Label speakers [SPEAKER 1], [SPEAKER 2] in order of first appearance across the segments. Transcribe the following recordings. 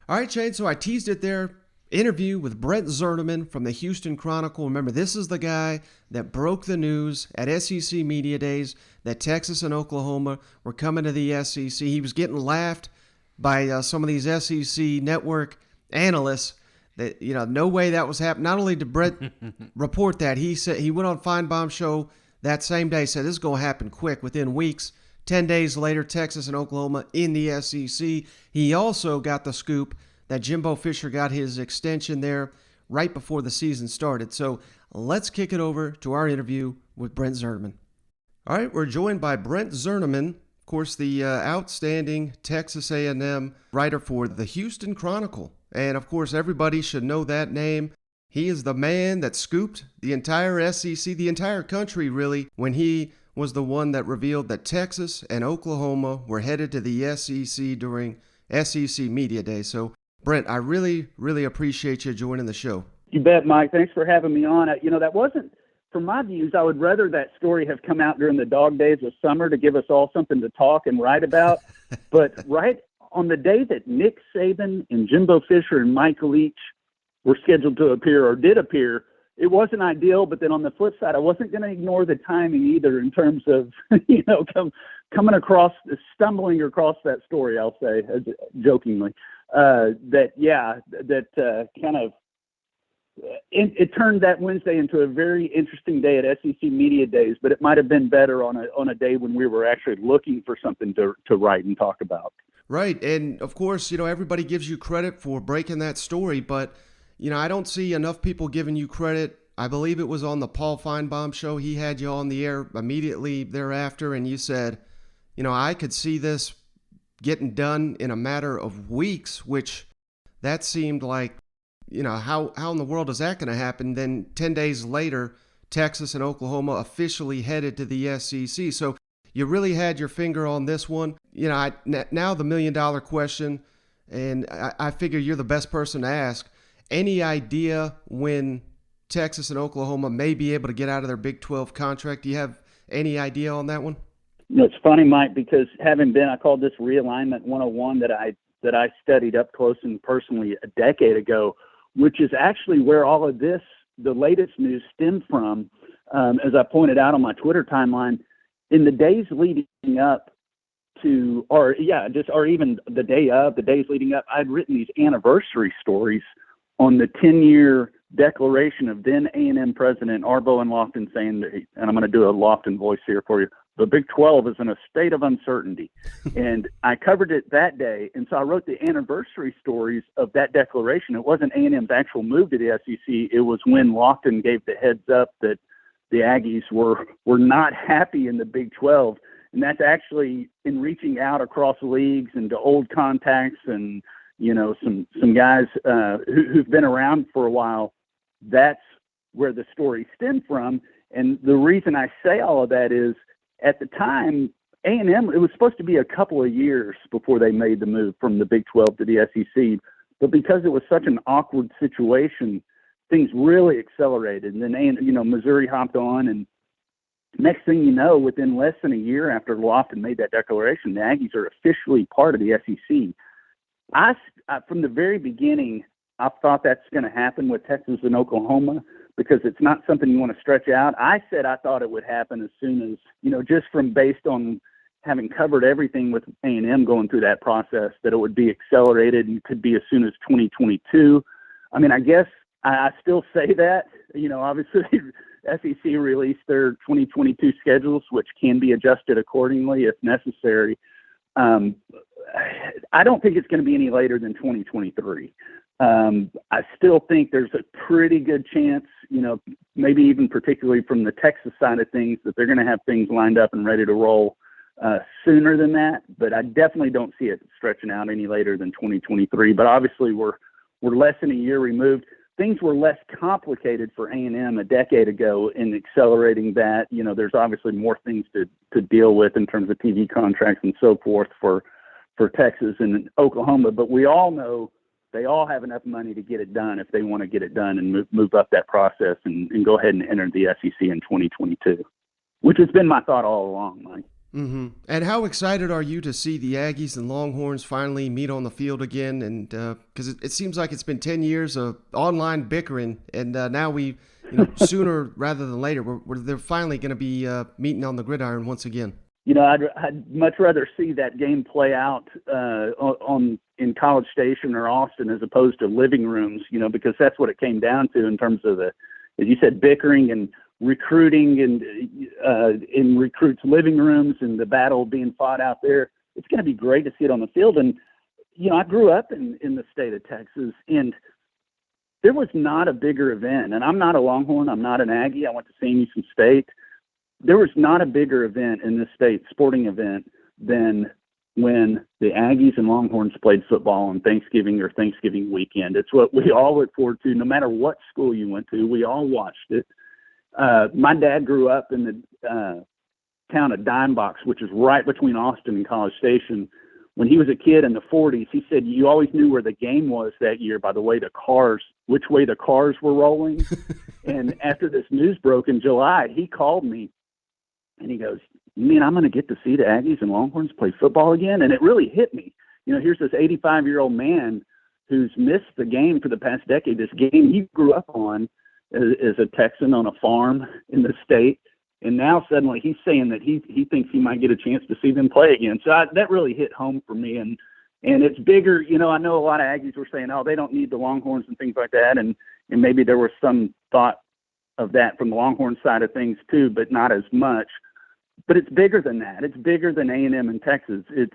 [SPEAKER 1] All right, Shane, so I teased it there. Interview with Brent Zwerneman from the Houston Chronicle. Remember, this is the guy that broke the news at SEC Media Days that Texas and Oklahoma were coming to the SEC. He was getting laughed by some of these SEC network analysts that, no way that was happening. Not only did Brent report that, he said he went on Feinbaum's show that same day, said this is going to happen quick within weeks. 10 days later, Texas and Oklahoma in the SEC. He also got the scoop that Jimbo Fisher got his extension there right before the season started. So let's kick it over to our interview with Brent Zwerneman. All right, we're joined by Brent Zwerneman, of course, the outstanding Texas A&M writer for the Houston Chronicle. And, of course, everybody should know that name. He is the man that scooped the entire SEC, the entire country, really, when he was the one that revealed that Texas and Oklahoma were headed to the SEC during SEC Media Day. So, Brent, I really, really appreciate you joining the show.
[SPEAKER 2] You bet, Mike. Thanks for having me on. That wasn't, from my views, I would rather that story have come out during the dog days of summer to give us all something to talk and write about. But right on the day that Nick Saban and Jimbo Fisher and Michael Leach were scheduled to appear or did appear, it wasn't ideal. But then on the flip side, I wasn't going to ignore the timing either in terms of, stumbling across that story, I'll say, jokingly. It turned that Wednesday into a very interesting day at SEC Media Days, but it might have been better on a day when we were actually looking for something to write and talk about.
[SPEAKER 1] Right. And of course, everybody gives you credit for breaking that story, but I don't see enough people giving you credit. I believe it was on the Paul Feinbaum show. He had you on the air immediately thereafter, and you said, I could see this getting done in a matter of weeks, which that seemed like, how in the world is that going to happen? Then 10 days later, Texas and Oklahoma officially headed to the SEC. So you really had your finger on this one. Now the $1 million question, and I figure you're the best person to ask. Any idea when Texas and Oklahoma may be able to get out of their Big 12 contract? Do you have any idea on that one?
[SPEAKER 2] It's funny, Mike, because I called this Realignment 101 that I studied up close and personally a decade ago, which is actually where all of this, the latest news, stemmed from. As I pointed out on my Twitter timeline, in the days leading up to, or even the days leading up, I'd written these anniversary stories on the 10-year declaration of then A&M President Arbo and Lofton saying, and I'm going to do a Lofton voice here for you, the Big 12 is in a state of uncertainty. And I covered it that day. And so I wrote the anniversary stories of that declaration. It wasn't A&M's actual move to the SEC. It was when Lofton gave the heads up that the Aggies were not happy in the Big 12. And that's actually in reaching out across leagues and to old contacts and, some guys who've been around for a while. That's where the story stemmed from. And the reason I say all of that is, at the time, A&M, it was supposed to be a couple of years before they made the move from the Big 12 to the SEC. But because it was such an awkward situation, things really accelerated. And then, Missouri hopped on. And next thing you know, within less than a year after Lofton made that declaration, the Aggies are officially part of the SEC. I from the very beginning, I thought that's going to happen with Texas and Oklahoma, because it's not something you want to stretch out. I said I thought it would happen as soon as, just from based on having covered everything with A&M going through that process, that it would be accelerated and could be as soon as 2022. I mean, I guess I still say that. Obviously, SEC released their 2022 schedules, which can be adjusted accordingly if necessary. I don't think it's going to be any later than 2023. I still think there's a pretty good chance, maybe even particularly from the Texas side of things, that they're going to have things lined up and ready to roll sooner than that. But I definitely don't see it stretching out any later than 2023. But obviously we're less than a year removed. Things were less complicated for A&M a decade ago in accelerating that. There's obviously more things to deal with in terms of TV contracts and so forth for Texas and Oklahoma. But we all know they all have enough money to get it done if they want to get it done and move up that process and go ahead and enter the SEC in 2022, which has been my thought all along, Mike.
[SPEAKER 1] And how excited are you to see the Aggies and Longhorns finally meet on the field again? And because it seems like it's been 10 years of online bickering, and now sooner rather than later, they're finally going to be meeting on the gridiron once again.
[SPEAKER 2] I'd much rather see that game play out in College Station or Austin as opposed to living rooms, because that's what it came down to in terms of as you said, bickering and recruiting and in recruits' living rooms and the battle being fought out there. It's going to be great to see it on the field. And, I grew up in the state of Texas, and there was not a bigger event. And I'm not a Longhorn. I'm not an Aggie. I went to Sam Houston State. There was not a bigger event in this state, sporting event, than when the Aggies and Longhorns played football on Thanksgiving or Thanksgiving weekend. It's what we all look forward to, no matter what school you went to. We all watched it. My dad grew up in the town of Dimebox, which is right between Austin and College Station. When he was a kid in the 40s, he said you always knew where the game was that year by the way which way the cars were rolling. And after this news broke in July, he called me and he goes, "You mean I'm going to get to see the Aggies and Longhorns play football again?" And it really hit me. Here's this 85-year-old man who's missed the game for the past decade, this game he grew up on as a Texan on a farm in the state, and now suddenly he's saying that he thinks he might get a chance to see them play again. So that really hit home for me, and it's bigger. I know a lot of Aggies were saying, "Oh, they don't need the Longhorns" and things like that, and maybe there was some thought of that from the Longhorn side of things too, but not as much. But it's bigger than that. It's bigger than A&M in Texas. It's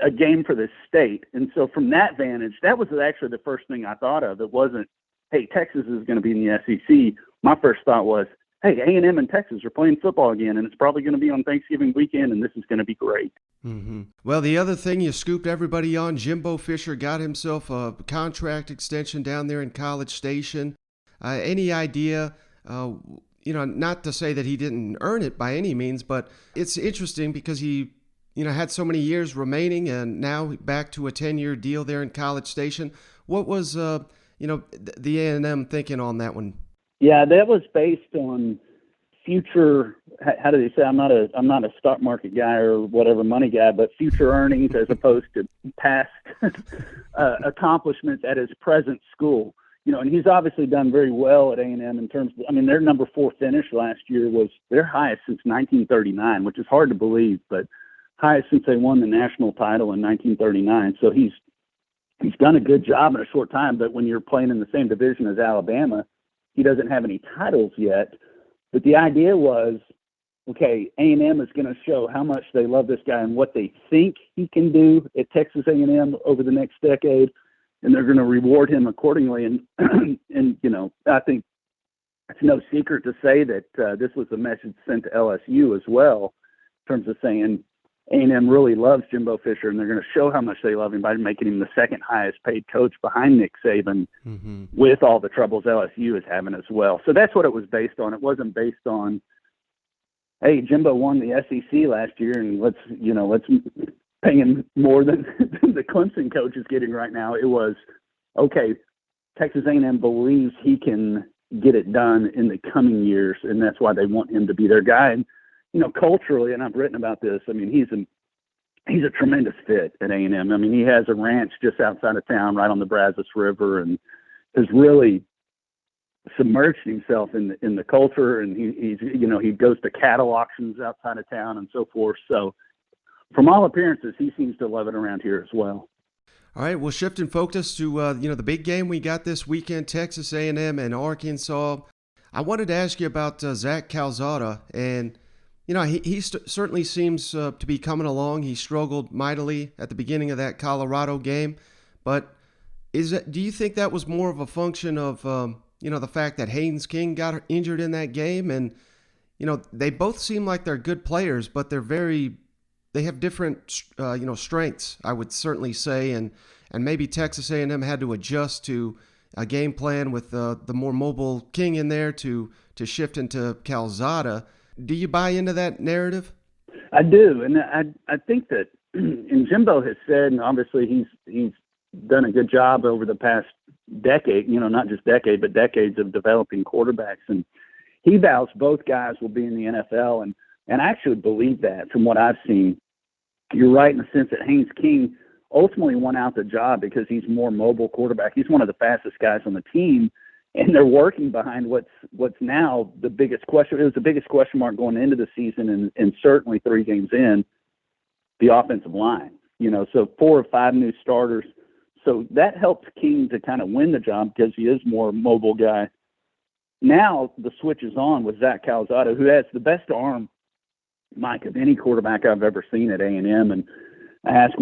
[SPEAKER 2] a game for the state, and so from that vantage, that was actually the first thing I thought of. It wasn't, hey, Texas is going to be in the SEC. My first thought was, hey, A&M and Texas are playing football again, and it's probably going to be on Thanksgiving weekend, and this is going to be great.
[SPEAKER 1] Well, the other thing you scooped everybody on, Jimbo Fisher got himself a contract extension down there in College Station. Any idea, not to say that he didn't earn it by any means, but it's interesting because he had so many years remaining and now back to a 10-year deal there in College Station. What was the A&M thinking on that one?
[SPEAKER 2] Yeah, that was based on future. How do they say? I'm not a stock market guy or whatever money guy, but future earnings as opposed to past accomplishments at his present school. And he's obviously done very well at A&M in terms of, their number 4 finish last year was their highest since 1939, which is hard to believe, but highest since they won the national title in 1939. So he's done a good job in a short time, but when you're playing in the same division as Alabama, he doesn't have any titles yet. But the idea was, okay, A&M is going to show how much they love this guy and what they think he can do at Texas A&M over the next decade, and they're going to reward him accordingly. And I think it's no secret to say that this was a message sent to LSU as well, in terms of saying A&M really loves Jimbo Fisher, and they're going to show how much they love him by making him the second highest paid coach behind Nick Saban, with all the troubles LSU is having as well. So that's what it was based on. It wasn't based on, hey, Jimbo won the SEC last year, and let's pay him more than the Clemson coach is getting right now. It was, okay, Texas A&M believes he can get it done in the coming years, and that's why they want him to be their guy. And culturally, and I've written about this, he's a tremendous fit at A&M. He has a ranch just outside of town, right on the Brazos River, and has really submerged himself in the culture. And he goes to cattle auctions outside of town and so forth. So, from all appearances, he seems to love it around here as well.
[SPEAKER 1] All right, well, shifting focus to the big game we got this weekend, Texas A&M and Arkansas. I wanted to ask you about Zach Calzada, and he certainly seems to be coming along. He struggled mightily at the beginning of that Colorado game, but do you think that was more of a function of the fact that Haynes King got injured in that game? And they both seem like they're good players, but they have different strengths, I would certainly say, and maybe Texas A&M had to adjust to a game plan with the more mobile King in there to shift into Calzada. Do you buy into that narrative?
[SPEAKER 2] I do, and I think that, and Jimbo has said, and obviously he's done a good job over the past decade, not just decade, but decades of developing quarterbacks, and he vows both guys will be in the NFL. And And I actually believe that from what I've seen. You're right in the sense that Haynes King ultimately won out the job because he's more mobile quarterback. He's one of the fastest guys on the team, and they're working behind what's now the biggest question. It was the biggest question mark going into the season, and certainly 3 games in, the offensive line. So 4 or 5 new starters. So that helps King to kind of win the job because he is more a mobile guy. Now the switch is on with Zach Calzada, who has the best arm, Mike, of any quarterback I've ever seen at A&M, and I asked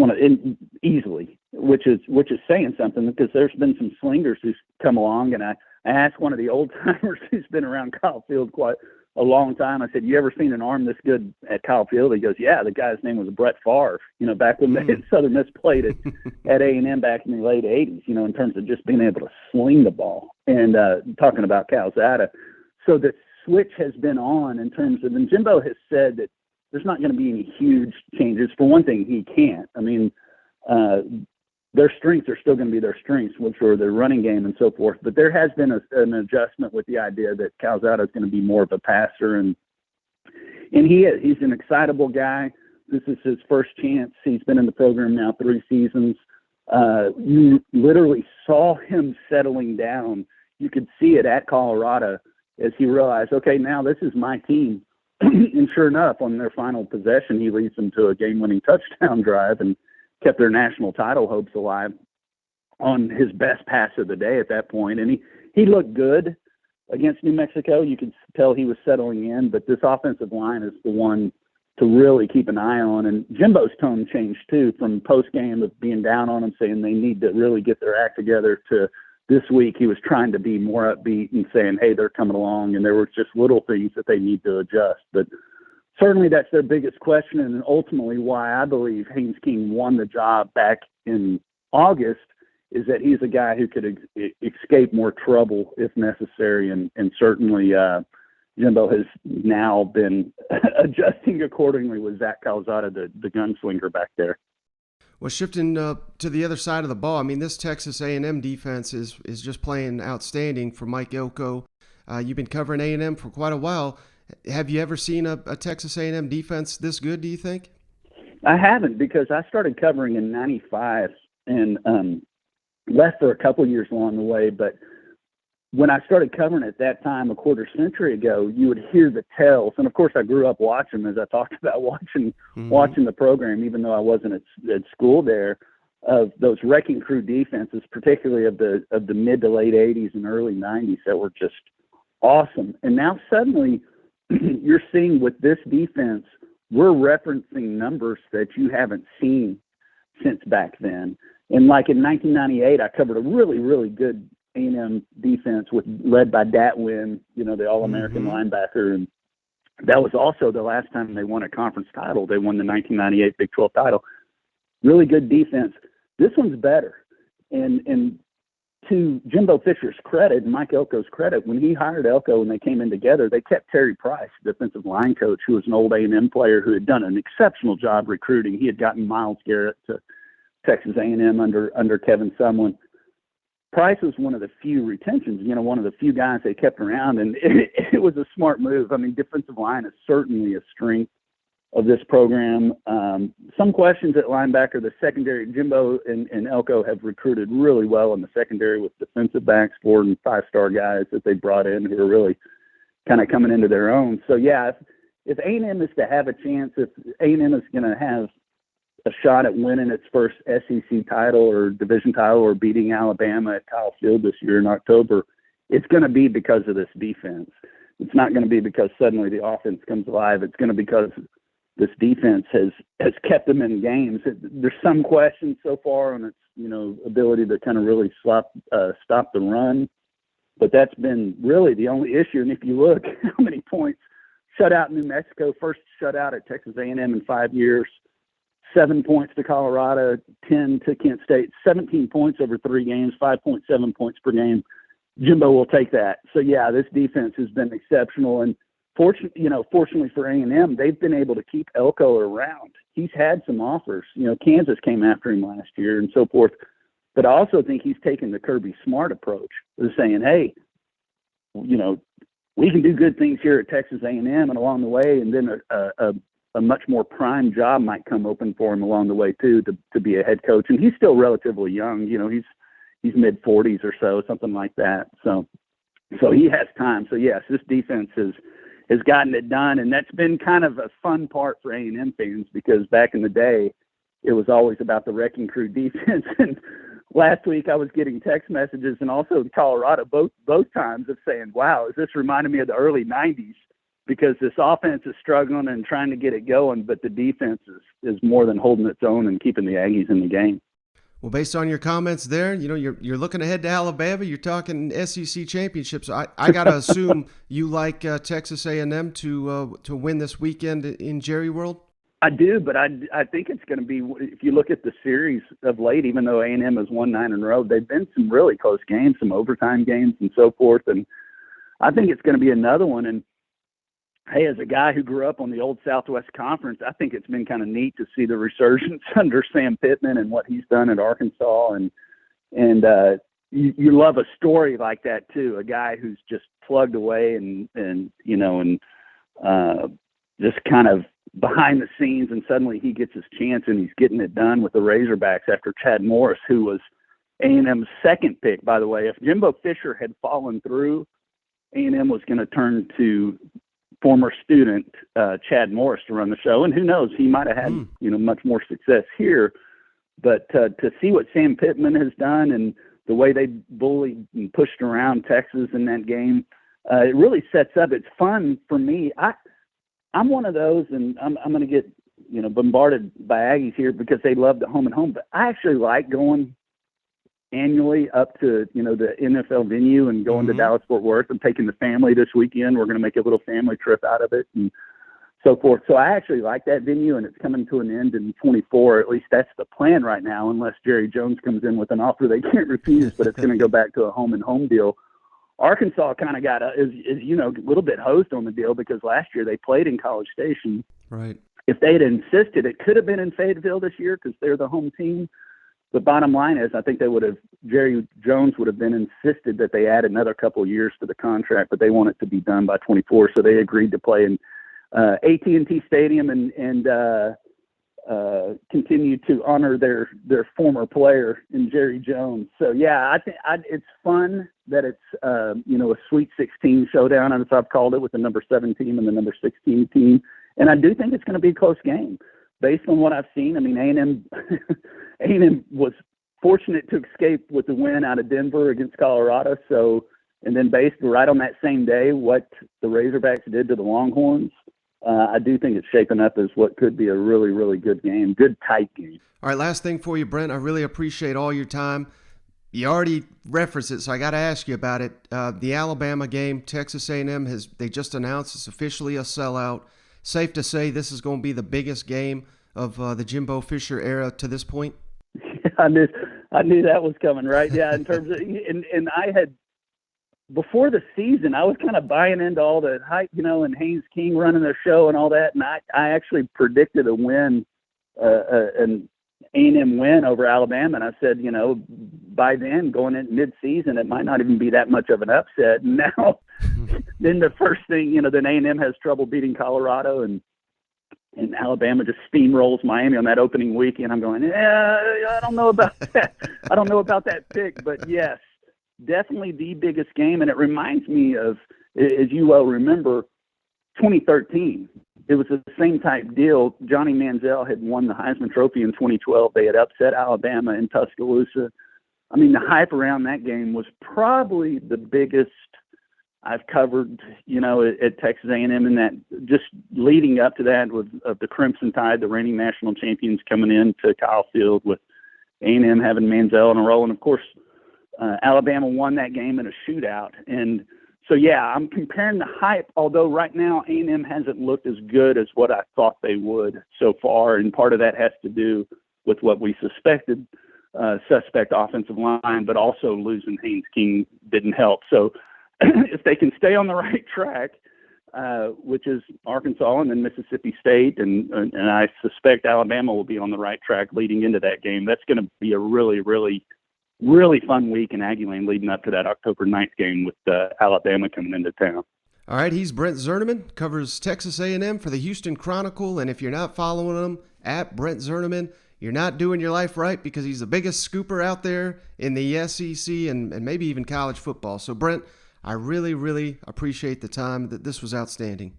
[SPEAKER 2] easily, which is saying something because there's been some slingers who's come along, and I asked one of the old timers who's been around Kyle Field quite a long time. I said, "You ever seen an arm this good at Kyle Field?" He goes, "Yeah, the guy's name was Brett Favre. Back when Southern Miss played at A&M back in the late '80s. In terms of just being able to sling the ball." And talking about Calzada, so the switch has been on in terms of, and Jimbo has said that there's not going to be any huge changes. For one thing, he can't. I mean, their strengths are still going to be their strengths, which are their running game and so forth. But there has been an adjustment with the idea that Calzada is going to be more of a passer, and he is. He's an excitable guy. This is his first chance. He's been in the program now 3 seasons. You literally saw him settling down. You could see it at Colorado as he realized, okay, now this is my team. And sure enough, on their final possession, he leads them to a game-winning touchdown drive and kept their national title hopes alive on his best pass of the day at that point. And he looked good against New Mexico. You could tell he was settling in, but this offensive line is the one to really keep an eye on. And Jimbo's tone changed, too, from post-game of being down on them, saying they need to really get their act together, to this week he was trying to be more upbeat and saying, hey, they're coming along, and there were just little things that they need to adjust. But certainly that's their biggest question, and ultimately why I believe Haynes King won the job back in August is that he's a guy who could escape more trouble if necessary, and certainly Jimbo has now been adjusting accordingly with Zach Calzada, the gunslinger back there.
[SPEAKER 1] Well, shifting to the other side of the ball, I mean, this Texas A&M defense is just playing outstanding for Mike Elko. You've been covering A&M for quite a while. Have you ever seen a Texas A&M defense this good, do you think?
[SPEAKER 2] I haven't, because I started covering in '95 and left for a couple of years along the way. But when I started covering at that time, a quarter century ago, you would hear the tells. And of course, I grew up watching, as I talked about, watching the program, even though I wasn't at school there, of those wrecking crew defenses, particularly of the mid to late '80s and early '90s, that were just awesome. And now suddenly you're seeing with this defense, we're referencing numbers that you haven't seen since back then. And like in 1998, I covered a really, really good A&M defense led by Datwin, the All-American linebacker. And that was also the last time they won a conference title. They won the 1998 Big 12 title. Really good defense. This one's better. And to Jimbo Fisher's credit and Mike Elko's credit, when he hired Elko and they came in together, they kept Terry Price, defensive line coach, who was an old A&M player who had done an exceptional job recruiting. He had gotten Myles Garrett to Texas A&M under Kevin Sumlin. Price was one of the few retentions, one of the few guys they kept around, and it was a smart move. I mean, defensive line is certainly a strength of this program. Some questions at linebacker. The secondary, Jimbo and Elko have recruited really well in the secondary with defensive backs, 4- and 5-star guys that they brought in who are really kind of coming into their own. So, yeah, if A&M is to have a chance, if A&M is going to have a shot at winning its first SEC title or division title or beating Alabama at Kyle Field this year in October, it's going to be because of this defense. It's not going to be because suddenly the offense comes alive. It's going to be because this defense has kept them in games. There's some questions so far on its ability to kind of really stop the run, but that's been really the only issue. And if you look how many points, shutout New Mexico, first shutout at Texas A&M in 5 years, 7 points to Colorado, 10 to Kent State, 17 points over 3 games, 5.7 points per game. Jimbo will take that. So yeah, this defense has been exceptional, and fortunately for A&M, they've been able to keep Elko around. He's had some offers. Kansas came after him last year and so forth. But I also think he's taken the Kirby Smart approach of saying, hey, we're we can do good things here at Texas A&M and along the way, and then a much more prime job might come open for him along the way too, to be a head coach. And he's still relatively young. He's mid-40s or so, something like that. So he has time. So yes, this defense has gotten it done, and that's been kind of a fun part for A&M fans, because back in the day, it was always about the wrecking crew defense. And last week I was getting text messages, and also in Colorado both times, of saying, "Wow, is this reminding me of the early '90s?" Because this offense is struggling and trying to get it going, but the defense is more than holding its own and keeping the Aggies in the game.
[SPEAKER 1] Well, based on your comments there, you're looking ahead to Alabama. You're talking SEC championships. I got to assume you like Texas A&M to win this weekend in Jerry World.
[SPEAKER 2] I do, but I think it's going to be, if you look at the series of late, even though A&M has won 9 in a row, they've been some really close games, some overtime games and so forth. And I think it's going to be another one. And hey, as a guy who grew up on the old Southwest Conference, I think it's been kind of neat to see the resurgence under Sam Pittman and what he's done at Arkansas. And you love a story like that too, a guy who's just plugged away and just kind of behind the scenes, and suddenly he gets his chance and he's getting it done with the Razorbacks after Chad Morris, who was A&M's second pick, by the way. If Jimbo Fisher had fallen through, A&M was going to turn to former student Chad Morris to run the show, and who knows, he might have had much more success here. But to see what Sam Pittman has done and the way they bullied and pushed around Texas in that game, it really sets up. It's fun for me. I'm one of those, and I'm going to get bombarded by Aggies here because they love the home and home. But I actually like going annually up to the NFL venue and going to Dallas-Fort Worth. I'm taking the family this weekend. We're going to make a little family trip out of it and so forth. So I actually like that venue, and it's coming to an end in 24. At least that's the plan right now, unless Jerry Jones comes in with an offer they can't refuse. But it's going to go back to a home and home deal. Arkansas kind of got a little bit hosed on the deal because last year they played in College Station.
[SPEAKER 1] Right.
[SPEAKER 2] If they had insisted, it could have been in Fayetteville this year because they're the home team. The bottom line is, I think Jerry Jones would have been insisted that they add another couple of years to the contract, but they want it to be done by 24. So they agreed to play in AT&T Stadium and continue to honor their former player in Jerry Jones. So yeah, I think it's fun that it's a Sweet 16 showdown, as I've called it, with the number 7 team and the number 16 team. And I do think it's going to be a close game based on what I've seen. I mean, A&M was fortunate to escape with the win out of Denver against Colorado. So, and then based right on that same day, what the Razorbacks did to the Longhorns, I do think it's shaping up as what could be a really, really good game, good tight game.
[SPEAKER 1] All right, last thing for you, Brent. I really appreciate all your time. You already referenced it, so I got to ask you about it. The Alabama game, Texas A&M they just announced it's officially a sellout. Safe to say this is going to be the biggest game of the Jimbo Fisher era to this point?
[SPEAKER 2] Yeah, I knew that was coming, right? Yeah, in terms of and I had before the season, I was kind of buying into all the hype, and Haynes King running their show and all that, and I actually predicted a win, an A&M win over Alabama, and I said, by then, going in mid-season, it might not even be that much of an upset. And now, then the first thing, then A&M has trouble beating Colorado, and Alabama just steamrolls Miami on that opening weekend. I'm going, I don't know about that. I don't know about that pick, but yes, definitely the biggest game. And it reminds me of, as you well remember, 2013. It was the same type deal. Johnny Manziel had won the Heisman Trophy in 2012. They had upset Alabama in Tuscaloosa. I mean, the hype around that game was probably the biggest I've covered, at Texas A&M, and that just leading up to that of the Crimson Tide, the reigning national champions, coming in to Kyle Field with A&M having Manziel in a row. And of course, Alabama won that game in a shootout. And so, yeah, I'm comparing the hype, although right now A&M hasn't looked as good as what I thought they would so far. And part of that has to do with what we suspected, suspect offensive line, but also losing Haynes King didn't help. So if they can stay on the right track, which is Arkansas and then Mississippi State, and I suspect Alabama will be on the right track leading into that game, that's going to be a really, really, really fun week in Aggie Lane leading up to that October 9th game with Alabama coming into town.
[SPEAKER 1] All right, he's Brent Zwerneman, covers Texas A&M for the Houston Chronicle, and if you're not following him at Brent Zwerneman, you're not doing your life right, because he's the biggest scooper out there in the SEC and maybe even college football. So, Brent, I really, really appreciate the time. This was outstanding.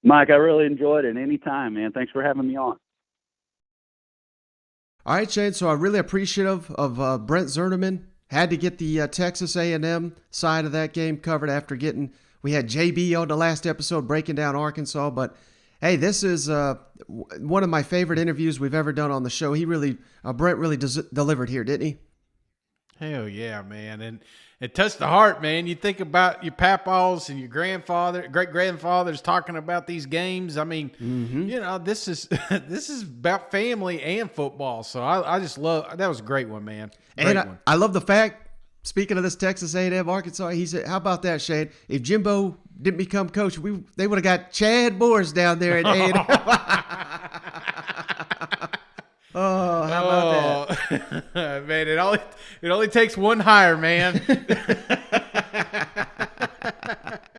[SPEAKER 2] Mike, I really enjoyed it. Anytime, man. Thanks for having me on.
[SPEAKER 1] All right, Shane, so I'm really appreciative of Brent Zwerneman. Had to get the Texas A&M side of that game covered after we had JB on the last episode breaking down Arkansas, but hey, this is one of my favorite interviews we've ever done on the show. Brent really delivered here, didn't he?
[SPEAKER 3] Hell yeah, man. And it touched the heart, man. You think about your papaws and your great-grandfathers talking about these games. I mean, this is about family and football. So I just love – that was a great one, man.
[SPEAKER 1] I love the fact, speaking of this Texas A&M Arkansas, he said, how about that, Shane? If Jimbo didn't become coach, they would have got Chad Morris down there at A&M. Oh, how about that?
[SPEAKER 3] Man, it only takes one hire, man.